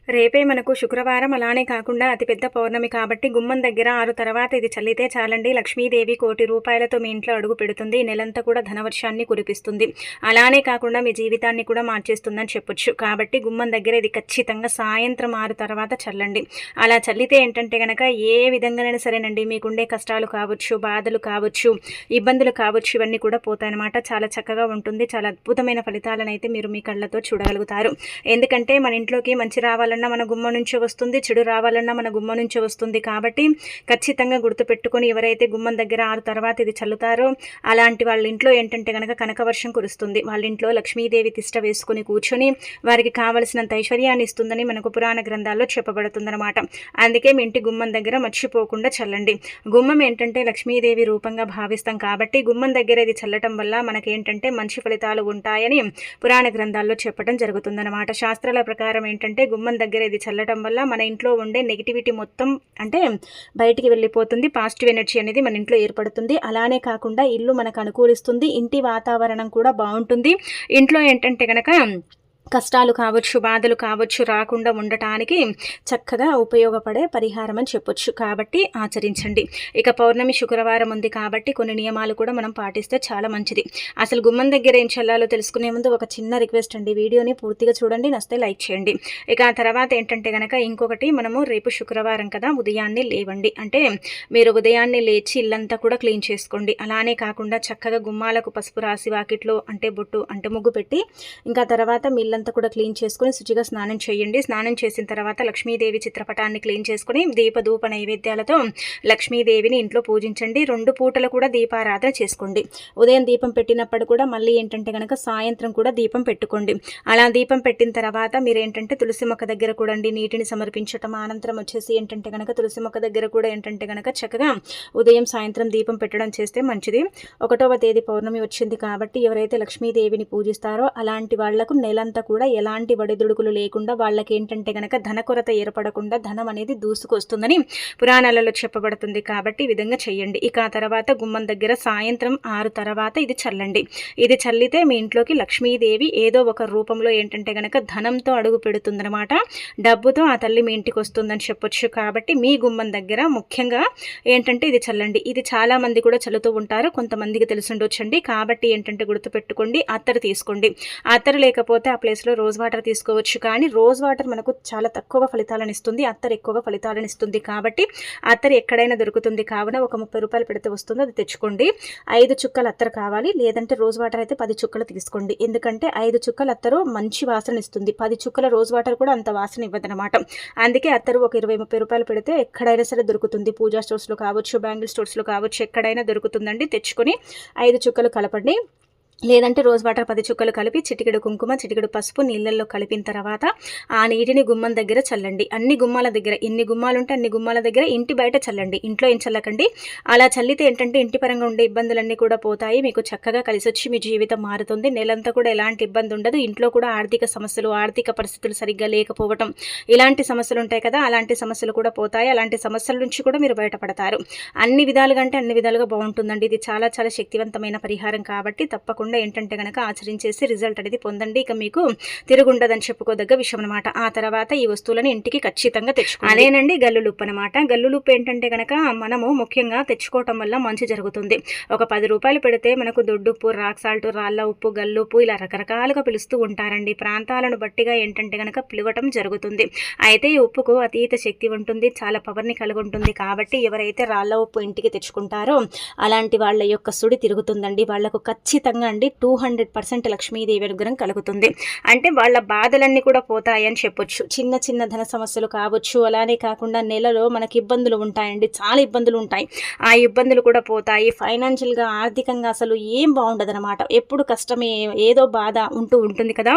రేపే మనకు శుక్రవారం, అలానే కాకుండా అతిపెద్ద పౌర్ణమి కాబట్టి గుమ్మం దగ్గర 6 తర్వాత ఇది చల్లితే చాలండి. లక్ష్మీదేవి కోటి రూపాయలతో మీ ఇంట్లో అడుగు పెడుతుంది. నెలంతా కూడా ధనవర్షాన్ని కురిపిస్తుంది. అలానే కాకుండా మీ జీవితాన్ని కూడా మార్చేస్తుందని చెప్పొచ్చు. కాబట్టి గుమ్మం దగ్గర ఇది ఖచ్చితంగా సాయంత్రం 6 తర్వాత చల్లండి. అలా చల్లితే ఏంటంటే గనక ఏ విధంగానైనా సరేనండి, మీకుండే కష్టాలు కావచ్చు, బాధలు కావచ్చు, ఇబ్బందులు కావచ్చు, ఇవన్నీ కూడా పోతాయన్నమాట. చాలా చక్కగా ఉంటుంది. చాలా అద్భుతమైన ఫలితాలను అయితే మీరు మీ కళ్ళతో చూడగలుగుతారు. ఎందుకంటే మన ఇంట్లోకి మంచి రావాలన్నా మన గుమ్మ నుంచే వస్తుంది, చెడు రావాలన్నా మన గుమ్మ నుంచే వస్తుంది. కాబట్టి ఖచ్చితంగా గుర్తుపెట్టుకొని ఎవరైతే గుమ్మం దగ్గర 6 తర్వాత ఇది చల్లుతారో అలాంటి వాళ్ళ ఇంట్లో ఏంటంటే కనుక కనకవర్షం కురుస్తుంది. వాళ్ళ ఇంట్లో లక్ష్మీదేవి తిష్ట వేసుకుని కూర్చొని వారికి కావలసినంత ఐశ్వర్యాన్ని ఇస్తుందని మనకు పురాణ గ్రంథాల్లో చెప్పబడుతుందన్నమాట. అందుకే మీ ఇంటి గుమ్మం దగ్గర మర్చిపోకుండా చల్లండి. గుమ్మం ఏంటంటే లక్ష్మీదేవి రూపంగా భావిస్తాం కాబట్టి గుమ్మం దగ్గర ఇది చల్లటం వల్ల మనకేంటంటే మంచి ఫలితాలు ఉంటాయని పురాణ గ్రంథాల్లో చెప్పడం జరుగుతుందన్నమాట. శాస్త్రాల ప్రకారం ఏంటంటే గుమ్మం దగ్గర ఇది చల్లటం వల్ల మన ఇంట్లో ఉండే నెగిటివిటీ మొత్తం అంటే బయటికి వెళ్ళిపోతుంది. పాజిటివ్ ఎనర్జీ అనేది మన ఇంట్లో ఏర్పడుతుంది. అలానే కాకుండా ఇల్లు మనకు అనుకూలిస్తుంది. ఇంటి వాతావరణం కూడా బాగుంటుంది. ఇంట్లో ఏంటంటే కనుక కష్టాలు కావచ్చు, బాధలు కావచ్చు రాకుండా ఉండటానికి చక్కగా ఉపయోగపడే పరిహారం అని చెప్పొచ్చు. కాబట్టి ఆచరించండి. ఇక పౌర్ణమి శుక్రవారం ఉంది కాబట్టి కొన్ని నియమాలు కూడా మనం పాటిస్తే చాలా మంచిది. అసలు గుమ్మం దగ్గర ఏం చల్లాలో తెలుసుకునే ముందు ఒక చిన్న రిక్వెస్ట్ అండి, వీడియోని పూర్తిగా చూడండి, నచ్చితే లైక్ చేయండి. ఇక ఆ తర్వాత ఏంటంటే కనుక ఇంకొకటి, మనము రేపు శుక్రవారం కదా, ఉదయాన్నే లేవండి. అంటే మీరు ఉదయాన్నే లేచి ఇల్లంతా కూడా క్లీన్ చేసుకోండి. అలానే కాకుండా చక్కగా గుమ్మాలకు పసుపు రాసి వాకిట్లో అంటే బొట్టు అంటే ముగ్గు పెట్టి ఇంకా తర్వాత మీ అంతా కూడా క్లీన్ చేసుకుని శుచిగా స్నానం చేయండి. స్నానం చేసిన తర్వాత లక్ష్మీదేవి చిత్రపటాన్ని క్లీన్ చేసుకుని దీపధూప నైవేద్యాలతో లక్ష్మీదేవిని ఇంట్లో పూజించండి. 2 పూటలు కూడా దీపారాధన చేసుకోండి. ఉదయం దీపం పెట్టినప్పుడు కూడా మళ్ళీ ఏంటంటే కనుక సాయంత్రం కూడా దీపం పెట్టుకోండి. అలా దీపం పెట్టిన తర్వాత మీరు ఏంటంటే తులసి మొక్క దగ్గర కూడా నీటిని సమర్పించటం, అనంతరం వచ్చేసి ఏంటంటే కనుక తులసి మొక్క దగ్గర కూడా ఏంటంటే కనుక చక్కగా ఉదయం సాయంత్రం దీపం పెట్టడం చేస్తే మంచిది. 1వ తేదీ పౌర్ణమి వచ్చింది కాబట్టి ఎవరైతే లక్ష్మీదేవిని పూజిస్తారో అలాంటి వాళ్లకు నెలంతా కూడా ఎలాంటి వడిదుడుకులు లేకుండా వాళ్ళకి ఏంటంటే కనుక ధన కొరత ఏర్పడకుండా ధనం అనేది దూసుకొస్తుందని పురాణాలలో చెప్పబడుతుంది. కాబట్టి ఈ విధంగా చేయండి. ఇక ఆ తర్వాత గుమ్మం దగ్గర సాయంత్రం 6 తర్వాత ఇది చల్లండి. ఇది చల్లితే మీ ఇంట్లోకి లక్ష్మీదేవి ఏదో ఒక రూపంలో ఏంటంటే కనుక ధనంతో అడుగు పెడుతుందన్నమాట. డబ్బుతో ఆ తల్లి మీ ఇంటికి వస్తుందని చెప్పొచ్చు. కాబట్టి మీ గుమ్మం దగ్గర ముఖ్యంగా ఏంటంటే ఇది చల్లండి. ఇది చాలా మంది కూడా చల్లుతూ ఉంటారు, కొంతమందికి తెలుసుండొచ్చండి. కాబట్టి ఏంటంటే గుర్తుపెట్టుకోండి, అత్తరు తీసుకోండి. అత్తరు లేకపోతే ఆ ప్లేస్లో రోజ్ వాటర్ తీసుకోవచ్చు. కానీ రోజ్ వాటర్ మనకు చాలా తక్కువ ఫలితాలను ఇస్తుంది, అత్తరు ఎక్కువగా ఫలితాలను ఇస్తుంది. కాబట్టి అత్తరు ఎక్కడైనా దొరుకుతుంది. కావున ఒక 30 రూపాయలు పెడితే వస్తుంది, అది తెచ్చుకోండి. 5 చుక్కలు అత్తరు కావాలి, లేదంటే రోజ్ వాటర్ అయితే 10 చుక్కలు తీసుకోండి. ఎందుకంటే 5 చుక్కలు అత్తరు మంచి వాసన ఇస్తుంది, 10 చుక్కల రోజ్ వాటర్ కూడా అంత వాసన ఇవ్వదనమాట. అందుకే అత్తరు ఒక 20-30 రూపాయలు పెడితే ఎక్కడైనా సరే దొరుకుతుంది. పూజా స్టోర్స్లో కావచ్చు, బ్యాంగిల్ స్టోర్స్లో కావచ్చు, ఎక్కడైనా దొరుకుతుందండి. తెచ్చుకొని 5 చుక్కలు కలపండి. లేదంటే రోజ్ వాటర్ 10 చుక్కలు కలిపి చిటికెడు కుంకుమ, చిటికెడు పసుపు నీళ్ళల్లో కలిపిన తర్వాత ఆ నీటిని గుమ్మం దగ్గర చల్లండి. అన్ని గుమ్మాల దగ్గర, ఎన్ని గుమ్మాలు ఉంటే అన్ని గుమ్మాల దగ్గర, ఇంటి బయట చల్లండి. ఇంట్లో ఏం చల్లకండి. అలా చల్లితే ఏంటంటే ఇంటి పరంగా ఉండే ఇబ్బందులన్నీ కూడా పోతాయి. మీకు చక్కగా కలిసి వచ్చి మీ జీవితం మారుతుంది. నెలంతా కూడా ఎలాంటి ఇబ్బంది ఉండదు. ఇంట్లో కూడా ఆర్థిక సమస్యలు, ఆర్థిక పరిస్థితులు సరిగ్గా లేకపోవటం, ఇలాంటి సమస్యలు ఉంటాయి కదా, అలాంటి సమస్యలు కూడా పోతాయి. అలాంటి సమస్యల నుంచి కూడా మీరు బయటపడతారు. అన్ని విధాలుగా అంటే అన్ని విధాలుగా బాగుంటుందండి. ఇది చాలా చాలా శక్తివంతమైన పరిహారం కాబట్టి తప్పకుండా ఏంటంటే కనుక ఆచరించేసి రిజల్ట్ అనేది పొందండి. ఇక మీకు తిరుగుండదని చెప్పుకోదగ్గ విషయం అనమాట. ఆ తర్వాత ఈ వస్తువులను ఇంటికి ఖచ్చితంగా తెచ్చుకోండి. అదేనండి గల్లులుప్పు అనమాట. గల్లులుప్పు ఏంటంటే కనుక మనము ముఖ్యంగా తెచ్చుకోవటం వల్ల మంచి జరుగుతుంది. ఒక 10 రూపాయలు పెడితే మనకు దొడ్డుప్పు, రాక్ సాల్ట్, రాళ్ళ ఉప్పు, గల్లుప్పు ఇలా రకరకాలుగా పిలుస్తూ ఉంటారండి. ప్రాంతాలను బట్టిగా ఏంటంటే కనుక పిలవటం జరుగుతుంది. అయితే ఈ ఉప్పుకు అతీత శక్తి ఉంటుంది, చాలా పవర్ని కలిగి ఉంటుంది. కాబట్టి ఎవరైతే రాళ్ళ ఉప్పు ఇంటికి తెచ్చుకుంటారో అలాంటి వాళ్ళ యొక్క సుడి తిరుగుతుందండి. వాళ్లకు ఖచ్చితంగా అండి 200% లక్ష్మీదేవి అనుగ్రహం కలుగుతుంది. అంటే వాళ్ళ బాధలన్నీ కూడా పోతాయి అని చెప్పొచ్చు. చిన్న చిన్న ధన సమస్యలు కావచ్చు, అలానే కాకుండా నెలలో మనకి ఇబ్బందులు ఉంటాయండి, చాలా ఇబ్బందులు ఉంటాయి. ఆ ఇబ్బందులు కూడా పోతాయి. ఫైనాన్షియల్గా, ఆర్థికంగా అసలు ఏం బాగుండదనమాట. ఎప్పుడు కష్టమే, ఏదో బాధ ఉంటుంది కదా.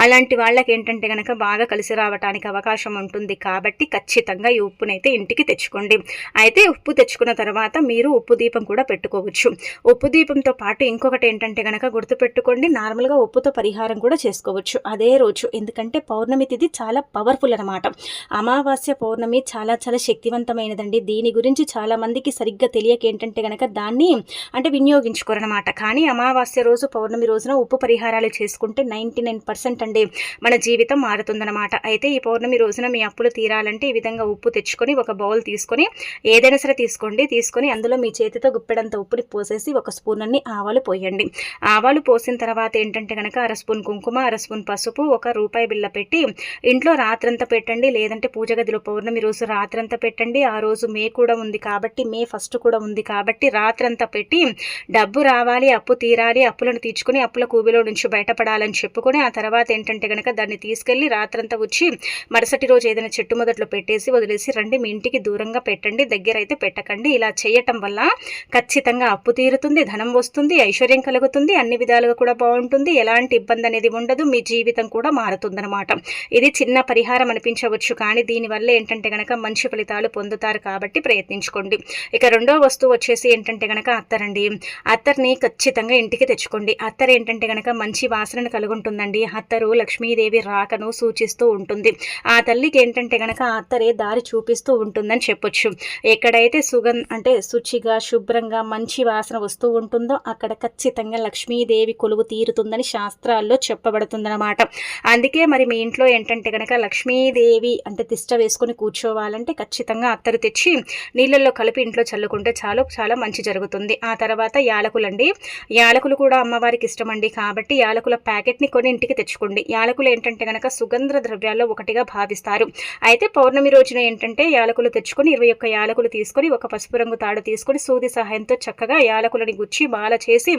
అలాంటి వాళ్ళకి ఏంటంటే కనుక బాగా కలిసి రావడానికి అవకాశం ఉంటుంది. కాబట్టి ఖచ్చితంగా ఈ ఉప్పునైతే ఇంటికి తెచ్చుకోండి. అయితే ఉప్పు తెచ్చుకున్న తర్వాత మీరు ఉప్పు దీపం కూడా పెట్టుకోవచ్చు. ఉప్పు దీపంతో పాటు ఇంకొకటి ఏంటంటే కనుక కనుక గుర్తుపెట్టుకోండి. నార్మల్గా ఉప్పుతో పరిహారం కూడా చేసుకోవచ్చు అదే రోజు, ఎందుకంటే పౌర్ణమి తిథి చాలా పవర్ఫుల్ అనమాట. అమావాస్య పౌర్ణమి చాలా చాలా శక్తివంతమైనదండి. దీని గురించి చాలామందికి సరిగ్గా తెలియక ఏంటంటే కనుక దాన్ని అంటే వినియోగించుకోరనమాట. కానీ అమావాస్య రోజు పౌర్ణమి రోజున ఉప్పు పరిహారాలు చేసుకుంటే 99% అండి మన జీవితం మారుతుందన్నమాట. అయితే ఈ పౌర్ణమి రోజున మీ అప్పులు తీరాలంటే ఈ విధంగా ఉప్పు తెచ్చుకొని ఒక బౌల్ తీసుకొని, ఏదైనా సరే తీసుకొని అందులో మీ చేతితో గుప్పెడంత ఉప్పుని పోసేసి ఒక స్పూన్ అన్ని ఆవాలు పోయండి. ఆవాలు పోసిన తర్వాత ఏంటంటే కనుక 1/2 స్పూన్ కుంకుమ, 1/2 స్పూన్ పసుపు, 1 రూపాయి బిళ్ళ పెట్టి ఇంట్లో రాత్రంతా పెట్టండి. లేదంటే పూజ గదిలో పౌర్ణమి రోజు రాత్రంతా పెట్టండి. ఆ రోజు మే కూడా ఉంది కాబట్టి, మే 1 కూడా ఉంది కాబట్టి రాత్రంతా పెట్టి డబ్బు రావాలి, అప్పు తీరాలి, అప్పులను తీర్చుకొని అప్పుల కూబిలో నుంచి బయటపడాలని చెప్పుకొని ఆ తర్వాత ఏంటంటే కనుక దాన్ని తీసుకెళ్ళి రాత్రంతా వచ్చి మరుసటి రోజు ఏదైనా చెట్టు మొదట్లో పెట్టేసి వదిలేసి రండి. మీ ఇంటికి దూరంగా పెట్టండి, దగ్గర అయితే పెట్టకండి. ఇలా చేయటం వల్ల ఖచ్చితంగా అప్పు తీరుతుంది, ధనం వస్తుంది, ఐశ్వర్యం కలుగుతుంది, అన్ని విధాలుగా కూడా బాగుంటుంది, ఎలాంటి ఇబ్బంది అనేది ఉండదు, మీ జీవితం కూడా మారుతుందన్నమాట. ఇది చిన్న పరిహారం అనిపించవచ్చు, కానీ దీనివల్ల ఏంటంటే కనుక మంచి ఫలితాలు పొందుతారు కాబట్టి ప్రయత్నించుకోండి. ఇక రెండో వస్తువు వచ్చేసి ఏంటంటే కనుక అత్తరండి. అత్తర్ని ఖచ్చితంగా ఇంటికి తెచ్చుకోండి. అత్తర్ ఏంటంటే కనుక మంచి వాసనను కలుగుంటుందండి. అత్తరు లక్ష్మీదేవి రాకను సూచిస్తూ ఉంటుంది. ఆ తల్లికి ఏంటంటే కనుక అత్తరే దారి చూపిస్తూ ఉంటుందని చెప్పొచ్చు. ఎక్కడైతే అంటే శుచిగా శుభ్రంగా మంచి వాసన వస్తూ ఉంటుందో అక్కడ ఖచ్చితంగా లక్ష్మీదేవి కొలువు తీరుతుందని శాస్త్రాల్లో చెప్పబడుతుందన్నమాట. అందుకే మరి మీ ఇంట్లో ఏంటంటే కనుక లక్ష్మీదేవి అంటే తిష్ట వేసుకొని కూర్చోవాలంటే ఖచ్చితంగా అత్తరు తెచ్చి నీళ్ళల్లో కలిపి ఇంట్లో చల్లుకుంటే చాలా మంచి జరుగుతుంది. ఆ తర్వాత యాలకులండి. యాలకులు కూడా అమ్మవారికి ఇష్టమండి కాబట్టి యాలకుల ప్యాకెట్ని కొని ఇంటికి తెచ్చుకోండి. యాలకులు ఏంటంటే కనుక సుగంధ ద్రవ్యాల్లో ఒకటిగా భావిస్తారు. అయితే పౌర్ణమి రోజున ఏంటంటే యాలకులు తెచ్చుకొని 21 యాలకులు తీసుకొని ఒక పసుపు రంగు తాడు తీసుకొని సూది సహాయంతో చక్కగా యాలకులని గుచ్చి మాల చేసి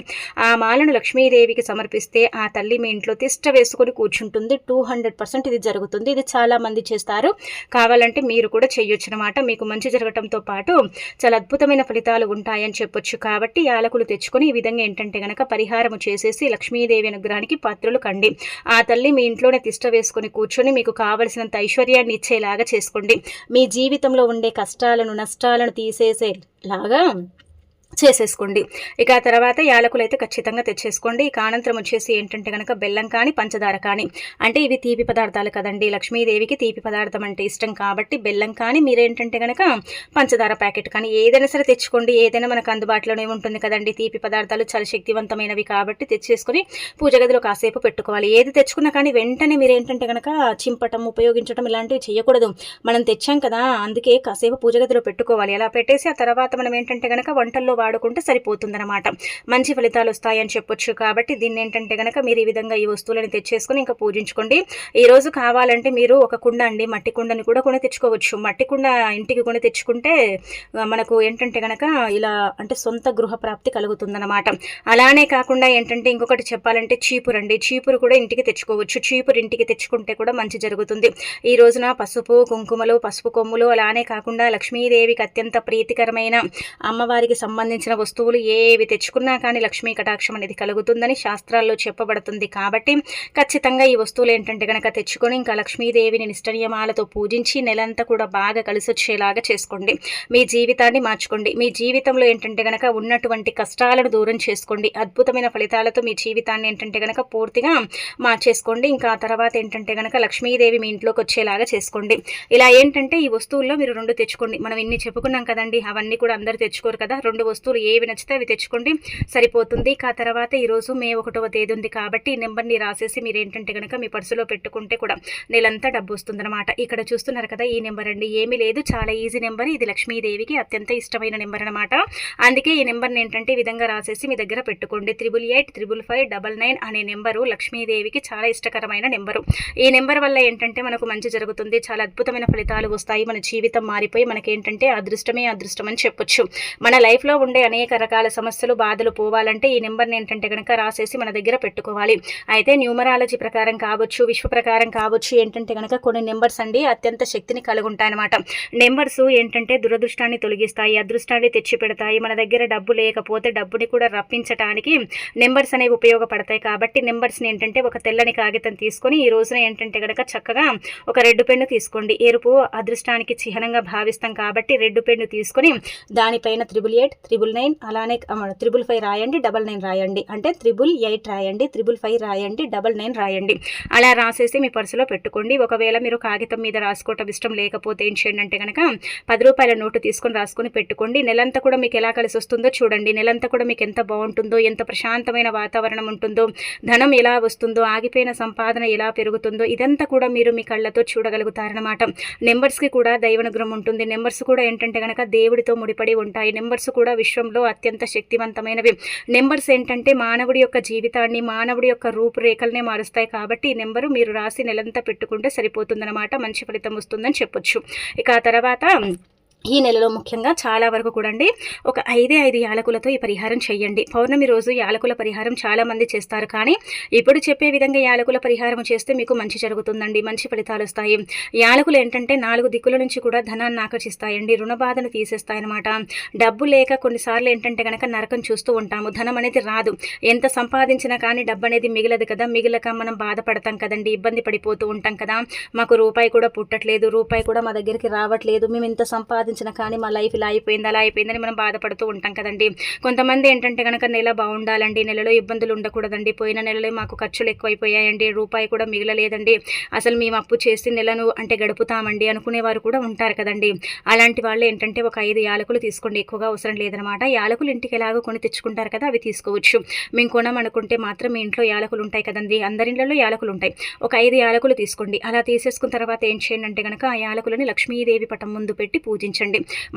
ఆ మాలను లక్ష్మీదేవికి సమర్పిస్తే ఆ తల్లి మీ ఇంట్లో తిష్ట వేసుకొని కూర్చుంటుంది. 200% ఇది జరుగుతుంది. ఇది చాలా మంది చేస్తారు. కావాలంటే మీరు కూడా చేయొచ్చు అనమాట. మీకు మంచి జరగటంతో పాటు చాలా అద్భుతమైన ఫలితాలు ఉంటాయని చెప్పొచ్చు. కాబట్టి యాలకులు తెచ్చుకొని ఈ విధంగా ఏంటంటే గనక పరిహారము చేసేసి లక్ష్మీదేవి అనుగ్రహానికి పాత్రలు కండి. ఆ తల్లి మీ ఇంట్లోనే తిష్ట వేసుకొని కూర్చొని మీకు కావలసినంత ఐశ్వర్యాన్ని ఇచ్చేలాగా చేసుకోండి. మీ జీవితంలో ఉండే కష్టాలను నష్టాలను తీసేసేలాగా చేసేసుకోండి. ఇక ఆ తర్వాత యాలకులు అయితే ఖచ్చితంగా తెచ్చేసుకోండి. ఇక అనంతరం వచ్చేసి ఏంటంటే కనుక బెల్లం కానీ పంచదార కానీ, అంటే ఇవి తీపి పదార్థాలు కదండి. లక్ష్మీదేవికి తీపి పదార్థం అంటే ఇష్టం కాబట్టి బెల్లం కానీ మీరేంటంటే కనుక పంచదార ప్యాకెట్ కానీ ఏదైనా సరే తెచ్చుకోండి. ఏదైనా మనకు అందుబాటులోనే ఉంటుంది కదండి. తీపి పదార్థాలు చాలా శక్తివంతమైనవి కాబట్టి తెచ్చేసుకొని పూజ గదిలో కాసేపు పెట్టుకోవాలి. ఏది తెచ్చుకున్నా కానీ వెంటనే మీరు ఏంటంటే కనుక చింపటం ఉపయోగించడం ఇలాంటివి చేయకూడదు. మనం తెచ్చాం కదా, అందుకే కాసేపు పూజ గదిలో పెట్టుకోవాలి. అలా పెట్టేసి ఆ తర్వాత మనం ఏంటంటే కనుక వంటల్లో వాడుకుంటే సరిపోతుందన్నమాట. మంచి ఫలితాలు వస్తాయని చెప్పొచ్చు. కాబట్టి దీన్ని ఏంటంటే కనుక మీరు ఈ విధంగా ఈ వస్తువులను తెచ్చేసుకొని ఇంకా పూజించుకోండి. ఈ రోజు కావాలంటే మీరు ఒక కుండ అండి, మట్టి కుండని కూడా కొని తెచ్చుకోవచ్చు. మట్టి కుండ ఇంటికి కొని తెచ్చుకుంటే మనకు ఏంటంటే కనుక ఇలా అంటే సొంత గృహ ప్రాప్తి కలుగుతుందన్నమాట. అలానే కాకుండా ఏంటంటే ఇంకొకటి చెప్పాలంటే చీపురు అండి. చీపురు కూడా ఇంటికి తెచ్చుకోవచ్చు. చీపురు ఇంటికి తెచ్చుకుంటే కూడా మంచి జరుగుతుంది. ఈ రోజున పసుపు కుంకుమలు, పసుపు కొమ్ములు, అలానే కాకుండా లక్ష్మీదేవికి అత్యంత ప్రీతికరమైన అమ్మవారికి సంబంధించిన వస్తువులు ఏవి తెచ్చుకున్నా కానీ లక్ష్మీ కటాక్షం అనేది కలుగుతుందని శాస్త్రాల్లో చెప్పబడుతుంది. కాబట్టి ఖచ్చితంగా ఈ వస్తువులు ఏంటంటే కనుక తెచ్చుకొని ఇంకా లక్ష్మీదేవిని నిష్టనియమాలతో పూజించి నెలంతా కూడా బాగా కలిసి వచ్చేలాగా చేసుకోండి. మీ జీవితాన్ని మార్చుకోండి. మీ జీవితంలో ఏంటంటే కనుక ఉన్నటువంటి కష్టాలను దూరం చేసుకోండి. అద్భుతమైన ఫలితాలతో మీ జీవితాన్ని ఏంటంటే కనుక పూర్తిగా మార్చేసుకోండి. ఇంకా ఆ తర్వాత ఏంటంటే కనుక లక్ష్మీదేవి మీ ఇంట్లోకి వచ్చేలాగా చేసుకోండి. ఇలా ఏంటంటే ఈ వస్తువుల్లో మీరు 2 తెచ్చుకోండి. మనం ఇన్ని చెప్పుకున్నాం కదండి, అవన్నీ కూడా అందరు తెచ్చుకోరు కదా. 2 వస్తువులు ఏవి నచ్చితే అవి తెచ్చుకోండి, సరిపోతుంది. ఆ తర్వాత ఈరోజు మే 1వ తేదీ ఉంది కాబట్టి ఈ నెంబర్ని రాసేసి మీరు ఏంటంటే కనుక మీ పర్సులో పెట్టుకుంటే కూడా నెలంతా డబ్బు వస్తుందన్నమాట. ఇక్కడ చూస్తున్నారు కదా, ఈ నెంబర్ అండి. ఏమీ లేదు, చాలా ఈజీ నెంబర్. ఇది లక్ష్మీదేవికి అత్యంత ఇష్టమైన నెంబర్ అనమాట. అందుకే ఈ నెంబర్ని ఏంటంటే ఈ విధంగా రాసేసి మీ దగ్గర పెట్టుకోండి. 88855599 అనే నెంబరు లక్ష్మీదేవికి చాలా ఇష్టకరమైన నెంబరు. ఈ నెంబర్ వల్ల ఏంటంటే మనకు మంచి జరుగుతుంది. చాలా అద్భుతమైన ఫలితాలు వస్తాయి. మన జీవితం మారిపోయి మనకేంటంటే అదృష్టమే అదృష్టం అని చెప్పొచ్చు. మన లైఫ్లో ఉండే అనేక రకాల సమస్యలు బాధలు పోవాలంటే ఈ నెంబర్ని ఏంటంటే కనుక రాసేసి మన దగ్గర పెట్టుకోవాలి. అయితే న్యూమరాలజీ ప్రకారం కావచ్చు, విశ్వ ప్రకారం కావచ్చు, ఏంటంటే కనుక కొన్ని నెంబర్స్ అండి అత్యంత శక్తిని కలిగి ఉంటాయన్నమాట. నెంబర్స్ ఏంటంటే దురదృష్టాన్ని తొలగిస్తాయి, అదృష్టాన్ని తెచ్చి పెడతాయి. మన దగ్గర డబ్బు లేకపోతే డబ్బుని కూడా రప్పించడానికి నెంబర్స్ అనేవి ఉపయోగపడతాయి. కాబట్టి నెంబర్స్ని ఏంటంటే ఒక తెల్లని కాగితం తీసుకొని ఈ రోజున ఏంటంటే కనుక చక్కగా ఒక రెడ్ పెన్ను తీసుకోండి. ఎరుపు అదృష్టానికి చిహ్నంగా భావిస్తాం కాబట్టి రెడ్ పెన్ను తీసుకొని దానిపైన 8888 999 అలానే 555 రాయండి, 99 రాయండి, అంటే 888 రాయండి, 555 రాయండి, 99 రాయండి. అలా రాసేసి మీ పర్సులో పెట్టుకోండి. ఒకవేళ మీరు కాగితం మీద రాసుకోవటం ఇష్టం లేకపోతే ఏం చేయండి అంటే కనుక 10 రూపాయల నోటు తీసుకొని రాసుకొని పెట్టుకోండి. నెలంతా కూడా మీకు ఎలా కలిసి వస్తుందో చూడండి. నెలంతా కూడా మీకు ఎంత బాగుంటుందో, ఎంత ప్రశాంతమైన వాతావరణం ఉంటుందో, ధనం ఎలా వస్తుందో, ఆగిపోయిన సంపాదన ఎలా పెరుగుతుందో ఇదంతా కూడా మీరు మీ కళ్ళతో చూడగలుగుతారనమాట. నెంబర్స్కి కూడా దైవానుగ్రహం ఉంటుంది. నెంబర్స్ కూడా ఏంటంటే కనుక దేవుడితో ముడిపడి ఉంటాయి. నెంబర్స్ కూడా విశ్వంలో అత్యంత శక్తివంతమైనవి. నెంబర్స్ ఏంటంటే మానవుడి యొక్క జీవితాన్ని, మానవుడి యొక్క రూపురేఖల్నే మారుస్తాయి. కాబట్టి ఈ నెంబరు మీరు రాసి నెలంతా పెట్టుకుంటే సరిపోతుందన్నమాట. మంచి ఫలితం వస్తుందని చెప్పొచ్చు. ఇక ఆ తర్వాత ఈ నెలలో ముఖ్యంగా చాలా వరకు కూడా ఒక 5 యాలకులతో ఈ పరిహారం చేయండి. పౌర్ణమి రోజు యాలకుల పరిహారం చాలామంది చేస్తారు, కానీ ఇప్పుడు చెప్పే విధంగా యాలకుల పరిహారం చేస్తే మీకు మంచి జరుగుతుందండి, మంచి ఫలితాలు వస్తాయి. యాలకులు ఏంటంటే 4 దిక్కుల నుంచి కూడా ధనాన్ని ఆకర్షిస్తాయండి, రుణ బాధను తీసేస్తాయన్నమాట. డబ్బు లేక కొన్నిసార్లు ఏంటంటే కనుక నరకం చూస్తూ ఉంటాము, ధనం అనేది రాదు. ఎంత సంపాదించినా కానీ డబ్బు అనేది మిగలదు కదా, మిగిలక మనం బాధపడతాం కదండి, ఇబ్బంది పడిపోతూ ఉంటాం కదా. మాకు రూపాయి కూడా పుట్టట్లేదు, రూపాయి కూడా మా దగ్గరికి రావట్లేదు, మేము ఇంత కానీ మా లైఫ్ ఇలా అయిపోయింది అలా అయిపోయిందని మనం బాధపడుతూ ఉంటాం కదండి. కొంతమంది ఏంటంటే కనుక నెల బాగుండాలండి, నెలలో ఇబ్బందులు ఉండకూడదండి, పోయిన నెలలో మాకు ఖర్చులు ఎక్కువైపోయాయండి, రూపాయి కూడా మిగలలేదండి, అసలు మేము అప్పు చేసి నెలను అంటే గడుపుతామండి అనుకునేవారు కూడా ఉంటారు కదండి. అలాంటి వాళ్ళు ఏంటంటే ఒక 5 యాలకులు తీసుకోండి, ఎక్కువగా అవసరం లేదనమాట. యాలకులు ఇంటికి ఎలాగో కొని తెచ్చుకుంటారు కదా, అవి తీసుకోవచ్చు. మేము కొనమనుకుంటే మాత్రం మీ ఇంట్లో యాలకులు ఉంటాయి కదండి, అందరిళ్ళలో యాలకులు ఉంటాయి. ఒక 5 యాలకులు తీసుకోండి. అలా తీసేసుకున్న తర్వాత ఏం చేయండి అంటే కనుక ఆ యాలకులని లక్ష్మీదేవి పటం ముందు పెట్టి పూజించండి.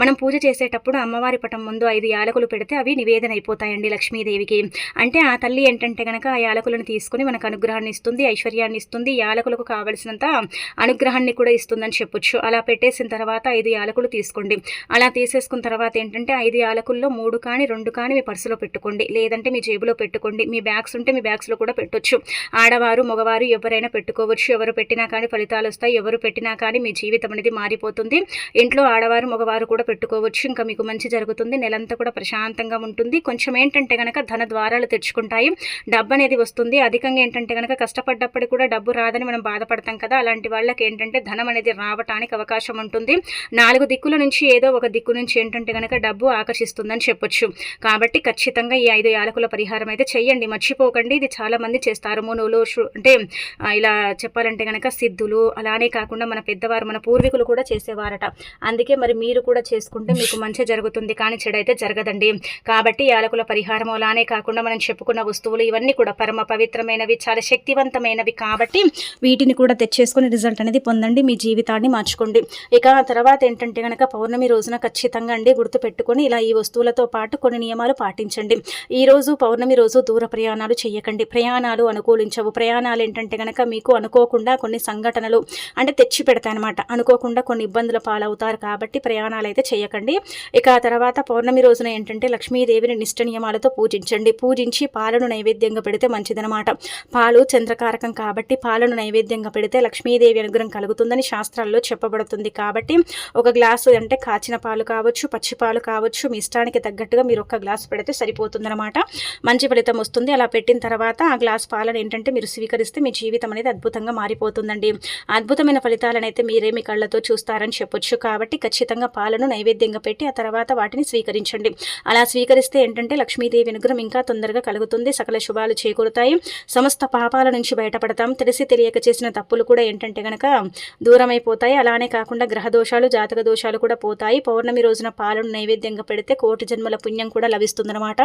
మనం పూజ చేసేటప్పుడు అమ్మవారి పటం ముందు 5 యాలకులు పెడితే అవి నివేదన అయిపోతాయండి లక్ష్మీదేవికి. అంటే ఆ తల్లి ఏంటంటే కనుక ఆ యాలకులను తీసుకుని మనకు అనుగ్రహాన్ని ఇస్తుంది, ఐశ్వర్యాన్ని ఇస్తుంది, యాలకులకు కావలసినంత అనుగ్రహాన్ని కూడా ఇస్తుందని చెప్పొచ్చు. అలా పెట్టేసిన తర్వాత 5 యాలకులు తీసుకోండి. అలా తీసేసుకున్న తర్వాత ఏంటంటే 5 యాలకుల్లో 3 కానీ 2 కానీ మీ పర్సులో పెట్టుకోండి, లేదంటే మీ జేబులో పెట్టుకోండి. మీ బ్యాగ్స్ ఉంటే మీ బ్యాగ్స్లో కూడా పెట్టొచ్చు. ఆడవారు మగవారు ఎవరైనా పెట్టుకోవచ్చు. ఎవరు పెట్టినా కానీ ఫలితాలు వస్తాయి, ఎవరు పెట్టినా కానీ మీ జీవితం అనేది మారిపోతుంది. ఇంట్లో ఆడవారు మగవారు కూడా పెట్టుకోవచ్చు. ఇంకా మీకు మంచి జరుగుతుంది, నెలంతా కూడా ప్రశాంతంగా ఉంటుంది. కొంచెం ఏంటంటే కనుక ధన ద్వారాలు తెచ్చుకుంటాయి, డబ్బు అనేది వస్తుంది. అధికంగా ఏంటంటే కనుక కష్టపడ్డప్పుడు కూడా డబ్బు రాదని మనం బాధపడతాం కదా, అలాంటి వాళ్ళకి ఏంటంటే ధనం అనేది రావటానికి అవకాశం ఉంటుంది. 4 దిక్కుల నుంచి ఏదో ఒక దిక్కు నుంచి ఏంటంటే కనుక డబ్బు ఆకర్షిస్తుందని చెప్పొచ్చు. కాబట్టి ఖచ్చితంగా ఈ 5 యాలకుల పరిహారం అయితే చెయ్యండి, మర్చిపోకండి. ఇది చాలా మంది చేస్తారు. మునులు అంటే ఇలా చెప్పాలంటే కనుక సిద్ధులు, అలానే కాకుండా మన పెద్దవారు మన పూర్వీకులు కూడా చేసేవారట. అందుకే మరి మీరు కూడా చేసుకుంటే మీకు మంచి జరుగుతుంది, కానీ చెడైతే జరగదండి. కాబట్టి యాలకుల పరిహారం అలానే కాకుండా మనం చెప్పుకున్న వస్తువులు ఇవన్నీ కూడా పరమ పవిత్రమైనవి, చాలా శక్తివంతమైనవి. కాబట్టి వీటిని కూడా తెచ్చేసుకుని రిజల్ట్ అనేది పొందండి, మీ జీవితాన్ని మార్చుకోండి. ఇక తర్వాత ఏంటంటే కనుక పౌర్ణమి రోజున ఖచ్చితంగా గుర్తు పెట్టుకొని ఇలా ఈ వస్తువులతో పాటు కొన్ని నియమాలు పాటించండి. ఈ రోజు పౌర్ణమి రోజు దూర ప్రయాణాలు చేయకండి. ప్రయాణాలు అనుకూలించవు. ప్రయాణాలు ఏంటంటే కనుక మీకు అనుకోకుండా కొన్ని సంఘటనలు అంటే తెచ్చి పెడతాయన్నమాట. అనుకోకుండా కొన్ని ఇబ్బందుల పాలవుతారు. కాబట్టి ప్రయాణాలు అయితే చేయకండి. ఇక ఆ తర్వాత పౌర్ణమి రోజున ఏంటంటే లక్ష్మీదేవిని నిష్ట నియమాలతో పూజించండి. పూజించి పాలను నైవేద్యంగా పెడితే మంచిదనమాట. పాలు చంద్రకారకం కాబట్టి పాలను నైవేద్యంగా పెడితే లక్ష్మీదేవి అనుగ్రహం కలుగుతుందని శాస్త్రాల్లో చెప్పబడుతుంది. కాబట్టి ఒక గ్లాసు అంటే కాచిన పాలు కావచ్చు, పచ్చి పాలు కావచ్చు, మీ ఇష్టానికి తగ్గట్టుగా మీరు ఒక గ్లాసు పెడితే సరిపోతుందన్నమాట. మంచి ఫలితం వస్తుంది. అలా పెట్టిన తర్వాత ఆ గ్లాస్ పాలను ఏంటంటే మీరు స్వీకరిస్తే మీ జీవితం అనేది అద్భుతంగా మారిపోతుందండి. అద్భుతమైన ఫలితాలను అయితే మీరే మీ కళ్ళతో చూస్తారని చెప్పొచ్చు. కాబట్టి ఖచ్చితంగా పాలను నైవేద్యంగా పెట్టి ఆ తర్వాత వాటిని స్వీకరించండి. అలా స్వీకరిస్తే ఏంటంటే లక్ష్మీదేవి అనుగ్రహం ఇంకా తొందరగా కలుగుతుంది, సకల శుభాలు చేకూరుతాయి, సమస్త పాపాల నుంచి బయటపడతాం. తెలిసి తెలియక చేసిన తప్పులు కూడా ఏంటంటే కనుక దూరమైపోతాయి. అలానే కాకుండా గ్రహ దోషాలు, జాతక దోషాలు కూడా పోతాయి. పౌర్ణమి రోజున పాలను నైవేద్యంగా పెడితే 1,000,000 జన్మల పుణ్యం కూడా లభిస్తుందన్నమాట.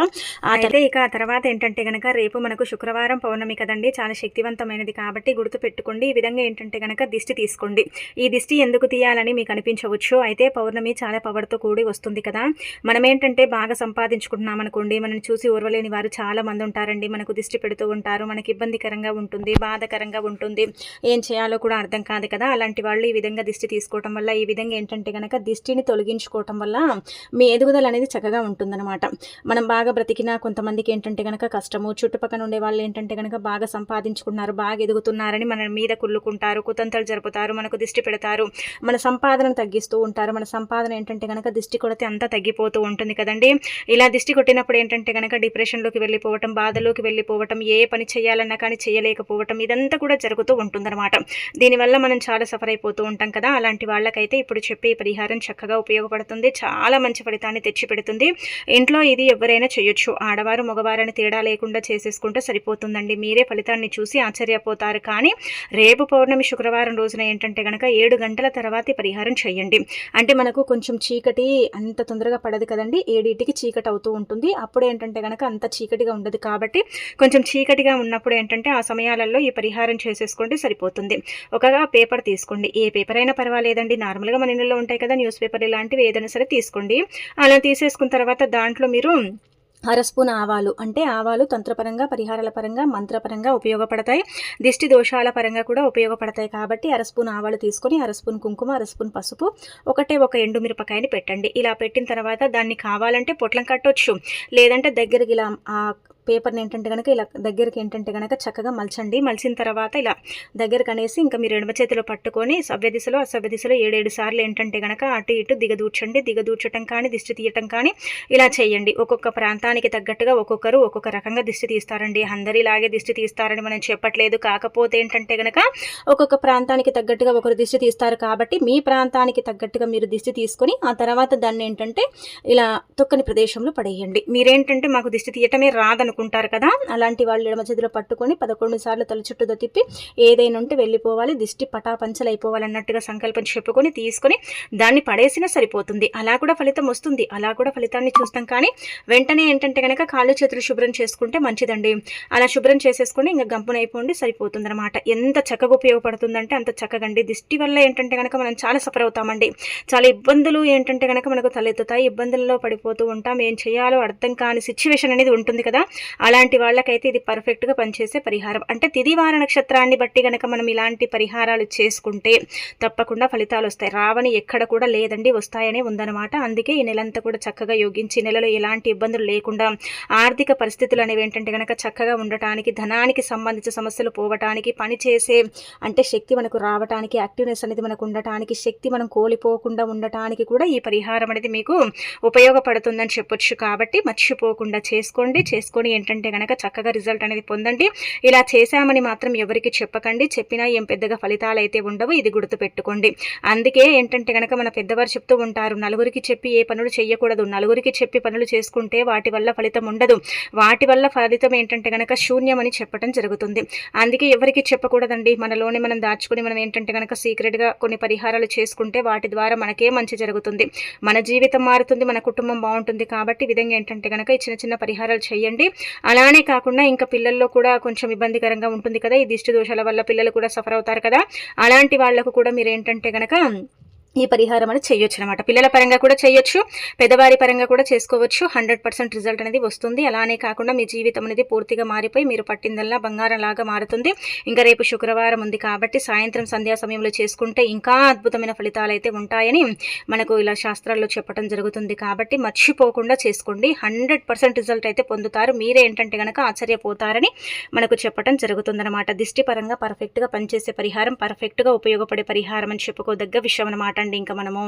ఇక ఆ తర్వాత ఏంటంటే కనుక రేపు మనకు శుక్రవారం పౌర్ణమి కదండి, చాలా శక్తివంతమైనది. కాబట్టి గుర్తు పెట్టుకోండి. ఈ విధంగా ఏంటంటే కనుక దిష్టి తీసుకోండి. ఈ దిష్టి ఎందుకు తీయాలని మీకు అనిపించవచ్చు. అయితే పౌర్ణమి చాలా పవర్తో కూడి వస్తుంది కదా. మనం ఏంటంటే బాగా సంపాదించుకుంటున్నాం అనుకోండి, మనం చూసి ఓర్వలేని వారు చాలా మంది ఉంటారండి. మనకు దిష్టి పెడుతూ ఉంటారు, మనకి ఇబ్బందికరంగా ఉంటుంది, బాధకరంగా ఉంటుంది, ఏం చేయాలో కూడా అర్థం కాదు కదా. అలాంటి వాళ్ళు ఈ విధంగా దిష్టి తీసుకోవటం వల్ల, ఈ విధంగా ఏంటంటే కనుక దిష్టిని తొలగించుకోవటం వల్ల మీ ఎదుగుదల అనేది చక్కగా ఉంటుందన్నమాట. మనం బాగా బ్రతికినా కొంతమందికి ఏంటంటే కనుక కష్టము, చుట్టుపక్కల ఉండే వాళ్ళు ఏంటంటే కనుక బాగా సంపాదించుకున్నారు, బాగా ఎదుగుతున్నారని మన మీద కుళ్ళుకుంటారు, కుతంత్రాలు జరుపుతారు, మనకు దిష్టి పెడతారు, మన సంపాదనను తగ్గిస్తూ ఉంటారు, మన సంపాదన ఏంటంటే కనుక దిష్టి కొడితే అంతా తగ్గిపోతూ ఉంటుంది కదండి. ఇలా దిష్టి కొట్టినప్పుడు ఏంటంటే కనుక డిప్రెషన్లోకి వెళ్ళిపోవటం, బాధలోకి వెళ్ళిపోవటం, ఏ పని చేయాలన్నా కానీ చేయలేకపోవటం, ఇదంతా కూడా జరుగుతూ ఉంటుందన్నమాట. దీనివల్ల మనం చాలా సఫర్ అయిపోతూ ఉంటాం కదా. అలాంటి వాళ్ళకైతే ఇప్పుడు చెప్పే పరిహారం చక్కగా ఉపయోగపడుతుంది. చాలా మంచి ఫలితాన్ని తెచ్చిపెడుతుంది. ఇంట్లో ఇది ఎవరైనా చేయొచ్చు. ఆడవారు మగవారని తేడా లేకుండా చేసేసుకుంటే సరిపోతుందండి. మీరే ఫలితాన్ని చూసి ఆశ్చర్యపోతారు. కానీ రేపు పౌర్ణమి శుక్రవారం రోజున ఏంటంటే కనుక 7 గంటల తర్వాత ఈ పరిహారం చేయండి. అంటే మనకు కొంచెం చీకటి అంత తొందరగా పడదు కదండి. 7కి చీకటి అవుతూ ఉంటుంది. అప్పుడు ఏంటంటే కనుక అంత చీకటిగా ఉండదు కాబట్టి కొంచెం చీకటిగా ఉన్నప్పుడు ఏంటంటే ఆ సమయాలలో ఈ పరిహారం చేసేసుకోండి, సరిపోతుంది. ఒక పేపర్ తీసుకోండి. ఏ పేపర్ అయినా పర్వాలేదండి. నార్మల్గా మన ఇళ్ళలో ఉంటాయి కదా న్యూస్ పేపర్, ఇలాంటివి ఏదైనా సరే తీసుకోండి. అలా తీసేసుకున్న తర్వాత దాంట్లో మీరు అరస్పూన్ ఆవాలు, అంటే ఆవాలు తంత్రపరంగా, పరిహారాల పరంగా, మంత్రపరంగా ఉపయోగపడతాయి. దిష్టి దోషాల పరంగా కూడా ఉపయోగపడతాయి కాబట్టి అరస్పూన్ ఆవాలు తీసుకొని, అరస్పూన్ కుంకుమ, అరస్పూన్ పసుపు, ఒక ఎండుమిరపకాయని పెట్టండి. ఇలా పెట్టిన తర్వాత దాన్ని కావాలంటే పొట్లం కట్టొచ్చు, లేదంటే దగ్గరికి ఇలా పేపర్ని ఏంటంటే కనుక ఇలా దగ్గరికి ఏంటంటే కనుక చక్కగా మలచండి. మలిచిన తర్వాత ఇలా దగ్గరకు అనేసి ఇంకా మీరు ఎడమ చేతిలో పట్టుకొని సవ్య దిశలో అసవ్య దిశలో 7 సార్లు ఏంటంటే కనుక అటు ఇటు దిగదూర్చండి. దిగదూర్చటం కానీ దిష్టి తీయటం కానీ ఇలా చేయండి. ఒక్కొక్క ప్రాంతానికి తగ్గట్టుగా ఒక్కొక్కరు ఒక్కొక్క రకంగా దిష్టి తీస్తారండి. అందరిలాగే దిష్టి తీస్తారని మనం చెప్పట్లేదు. కాకపోతే ఏంటంటే కనుక ఒక్కొక్క ప్రాంతానికి తగ్గట్టుగా ఒకరు దిష్టి తీస్తారు కాబట్టి మీ ప్రాంతానికి తగ్గట్టుగా మీరు దిష్టి తీసుకొని ఆ తర్వాత దాన్ని ఏంటంటే ఇలా తొక్కని ప్రదేశంలో పడేయండి. మీరేంటంటే మాకు దిష్టి తీయటమే రాదనుకుంటారు కదా, అలాంటి వాళ్ళు ఎడమ చేతిలో పట్టుకొని 11 సార్లు తల చుట్టూ తిప్పి ఏదైనా ఉంటే వెళ్ళిపోవాలి, దిష్టి పటాపంచలు అయిపోవాలన్నట్టుగా సంకల్పం చెప్పుకొని తీసుకొని దాన్ని పడేసినా సరిపోతుంది. అలా కూడా ఫలితం వస్తుంది. అలా కూడా ఫలితాన్ని చూస్తాం. కానీ వెంటనే ఏంటంటే కనుక కాళ్ళు చేతులు శుభ్రం చేసుకుంటే మంచిదండి. అలా శుభ్రం చేసేసుకొని ఇంకా గంపునైపోండి, సరిపోతుంది అనమాట. ఎంత చక్కగా ఉపయోగపడుతుందంటే అంత చక్కగండి. దిష్టి వల్ల ఏంటంటే కనుక మనం చాలా సఫర్ అవుతామండి. చాలా ఇబ్బందులు ఏంటంటే కనుక మనకు తలెత్తుతాయి. ఇబ్బందుల్లో పడిపోతూ ఉంటాం. ఏం చేయాలో అర్థం కాని సిచ్యువేషన్ అనేది ఉంటుంది కదా. అలాంటి వాళ్ళకైతే ఇది పర్ఫెక్ట్గా పనిచేసే పరిహారం. అంటే తిదివార నక్షత్రాన్ని బట్టి కనుక మనం ఇలాంటి పరిహారాలు చేసుకుంటే తప్పకుండా ఫలితాలు వస్తాయి. రావని ఎక్కడ కూడా లేదండి, వస్తాయనే ఉందన్నమాట. అందుకే ఈ నెలంతా కూడా చక్కగా యోగించి నెలలో ఎలాంటి ఇబ్బందులు లేకుండా ఆర్థిక పరిస్థితులు అనేవి ఏంటంటే కనుక చక్కగా ఉండటానికి, ధనానికి సంబంధించిన సమస్యలు పోవటానికి, పని చేసే అంటే శక్తి మనకు రావటానికి, యాక్టివ్నెస్ అనేది మనకు ఉండటానికి, శక్తి మనం కోల్పోకుండా ఉండటానికి కూడా ఈ పరిహారం అనేది మీకు ఉపయోగపడుతుందని చెప్పొచ్చు. కాబట్టి మర్చిపోకుండా చేసుకొని ఏంటంటే కనుక చక్కగా రిజల్ట్ అనేది పొందండి. ఇలా చేశామని మాత్రం ఎవరికి చెప్పకండి. చెప్పినా ఏం పెద్దగా ఫలితాలు అయితే ఉండవు. ఇది గుర్తుపెట్టుకోండి. అందుకే ఏంటంటే కనుక మన పెద్దవారు చెప్తూ ఉంటారు, నలుగురికి చెప్పి ఏ పనులు చేయకూడదు. నలుగురికి చెప్పి పనులు చేసుకుంటే వాటి వల్ల ఫలితం ఉండదు. వాటి వల్ల ఫలితం ఏంటంటే కనుక శూన్యమని చెప్పడం జరుగుతుంది. అందుకే ఎవరికి చెప్పకూడదండి. మనలోనే మనం దాచుకుని మనం ఏంటంటే కనుక సీక్రెట్గా కొన్ని పరిహారాలు చేసుకుంటే వాటి ద్వారా మనకే మంచి జరుగుతుంది. మన జీవితం మారుతుంది, మన కుటుంబం బాగుంటుంది. కాబట్టి ఈ విధంగా ఏంటంటే కనుక ఈ చిన్న చిన్న పరిహారాలు చేయండి. అలానే కాకుండా ఇంకా పిల్లల్లో కూడా కొంచెం ఇబ్బందికరంగా ఉంటుంది కదా, ఈ దిష్టి దోషాల వల్ల పిల్లలు కూడా సఫర్ అవుతారు కదా. అలాంటి వాళ్ళకు కూడా మీరు ఏంటంటే కనుక ఈ పరిహారం అనేది చేయొచ్చు అనమాట. పిల్లల పరంగా కూడా చేయొచ్చు, పెద్దవారి పరంగా కూడా చేసుకోవచ్చు. 100% రిజల్ట్ అనేది వస్తుంది. అలానే కాకుండా మీ జీవితం అనేది పూర్తిగా మారిపోయి మీరు పట్టిందల్లా బంగారం లాగా మారుతుంది. ఇంకా రేపు శుక్రవారం ఉంది కాబట్టి సాయంత్రం సంధ్యా సమయంలో చేసుకుంటే ఇంకా అద్భుతమైన ఫలితాలు అయితే ఉంటాయని మనకు ఇలా శాస్త్రాల్లో చెప్పడం జరుగుతుంది. కాబట్టి మర్చిపోకుండా చేసుకోండి. 100% రిజల్ట్ అయితే పొందుతారు. మీరే ఏంటంటే కనుక ఆశ్చర్యపోతారని మనకు చెప్పడం జరుగుతుందన్నమాట. దిష్టి పరంగా పర్ఫెక్ట్గా పనిచేసే పరిహారం, పర్ఫెక్ట్గా ఉపయోగపడే పరిహారం అని చెప్పుకోదగ్గ విషయం అనమాట. ఇంకా మనము